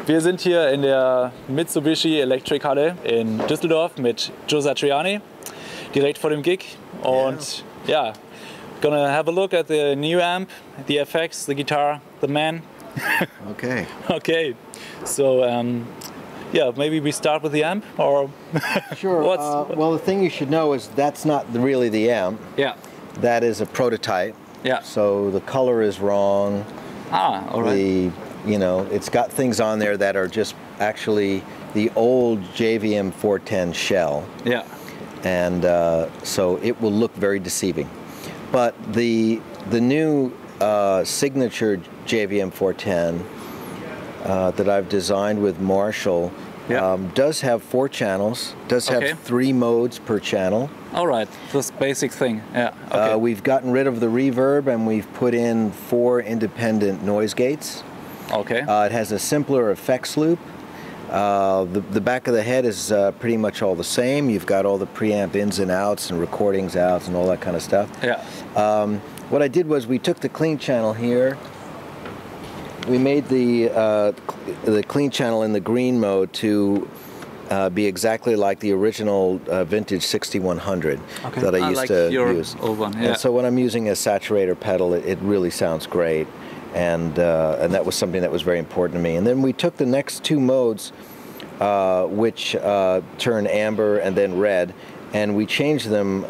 Wir sind hier in der Mitsubishi Elektrikhalle in Düsseldorf mit Joe Satriani, direkt vor dem Gig. Und ja, gonna have a look at the new amp, the effects, the guitar, the man. Okay. Okay. So yeah, maybe we start with the amp, or Sure. Well, the thing you should know is that's not really the amp. Yeah. That is a prototype. Yeah. So the color is wrong. Ah, all right. It's got things on there that are just actually the old JVM 410 shell. Yeah. And so it will look very deceiving. But the new signature JVM 410 that I've designed with Marshall does have 4 channels, does have 3 modes per channel. All right, this basic thing. Yeah. Okay. We've gotten rid of the reverb and we've put in 4 independent noise gates. Okay. It has a simpler effects loop. The back of the head is pretty much all the same. You've got all the preamp ins and outs and recordings outs and all that kind of stuff. Yeah. What I did was we took the clean channel here. We made the clean channel in the green mode to be exactly like the original vintage 6100 that I used to use. Old one, yeah. And so when I'm using a saturator pedal, it really sounds great. And that was something that was very important to me. And then we took the next 2 modes, which turn amber and then red, and we changed them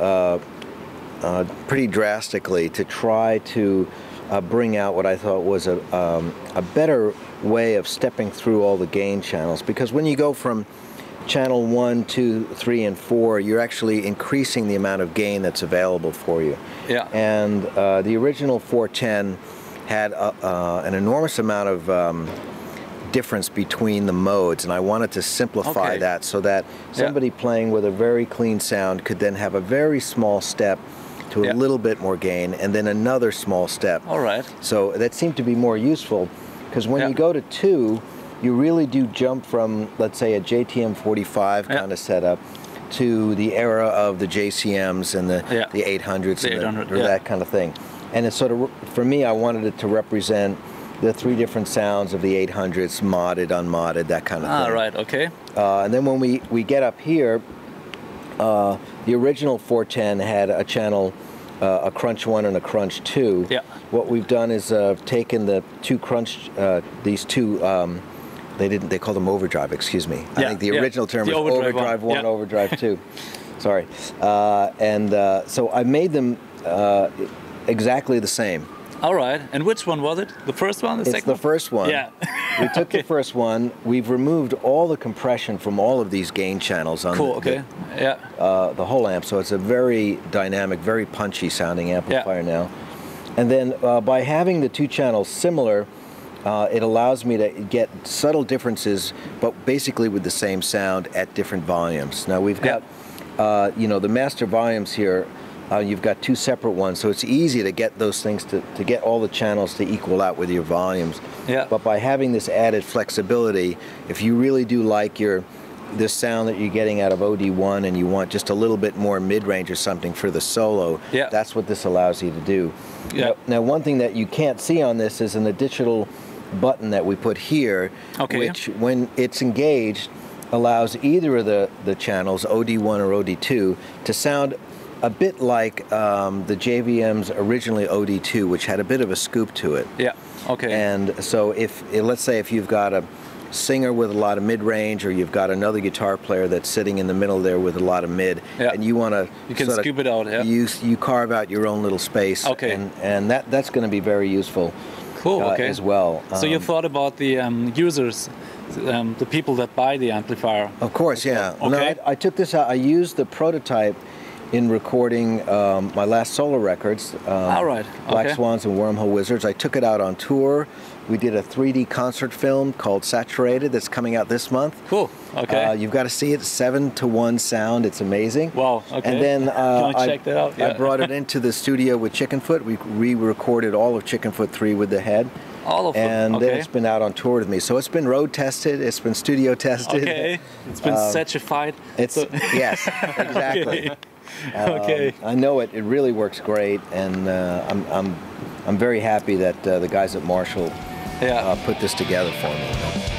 pretty drastically to try to bring out what I thought was a better way of stepping through all the gain channels. Because when you go from channel 1, 2, 3, and 4, you're actually increasing the amount of gain that's available for you. Yeah. And the original 410 had an enormous amount of difference between the modes, and I wanted to simplify that so that somebody playing with a very clean sound could then have a very small step to a little bit more gain, and then another small step. All right. So that seemed to be more useful, because when you go to 2, you really do jump from, let's say, a JTM 45 kind of setup to the era of the JCMs and the 800s and that kind of thing. And it's sort of, for me, I wanted it to represent the 3 different sounds of the 800s, modded, unmodded, that kind of thing. Ah, right, okay. And then when we get up here, the original 410 had a channel, a crunch 1 and a crunch 2. Yeah. What we've done is taken the 2 crunch, these 2, they call them overdrive, excuse me. I think the original term was overdrive 1, overdrive 2. Sorry. So I made them exactly the same. All right. And which one was it? The first one? The second one? It's the first one. Yeah. We took the first one. We've removed all the compression from all of these gain channels on the whole amp. So it's a very dynamic, very punchy sounding amplifier now. And then by having the 2 channels similar, it allows me to get subtle differences, but basically with the same sound at different volumes. Now we've got, the master volumes here. You've got 2 separate ones, so it's easy to get those things to get all the channels to equal out with your volumes. Yeah. But by having this added flexibility, if you really do like this sound that you're getting out of OD1 and you want just a little bit more mid-range or something for the solo, that's what this allows you to do. Yeah. Now, one thing that you can't see on this is in the digital button that we put here, which when it's engaged allows either of the channels, OD1 or OD2, to sound a bit like the JVM's originally OD2, which had a bit of a scoop to it. Yeah, okay. And so let's say if you've got a singer with a lot of mid-range, or you've got another guitar player that's sitting in the middle there with a lot of mid, and you want to scoop it out, you carve out your own little space, and that's going to be very useful as well. So you thought about the users, the people that buy the amplifier? Of course, yeah. Okay. No, I took this out. I used the prototype in recording my last solo records, Black Swans and Wormhole Wizards. I took it out on tour. We did a 3D concert film called Saturated that's coming out this month. Cool. Okay. You've got to see it. 7-to-1 sound. It's amazing. Wow. Okay. And then check that out? I brought it into the studio with Chickenfoot. We re-recorded all of Chickenfoot 3 with the head. All of them. And then it's been out on tour with me. So it's been road tested. It's been studio tested. Okay. It's been certified. Yes, exactly. I know it really works great, and I'm very happy that the guys at Marshall put this together for me.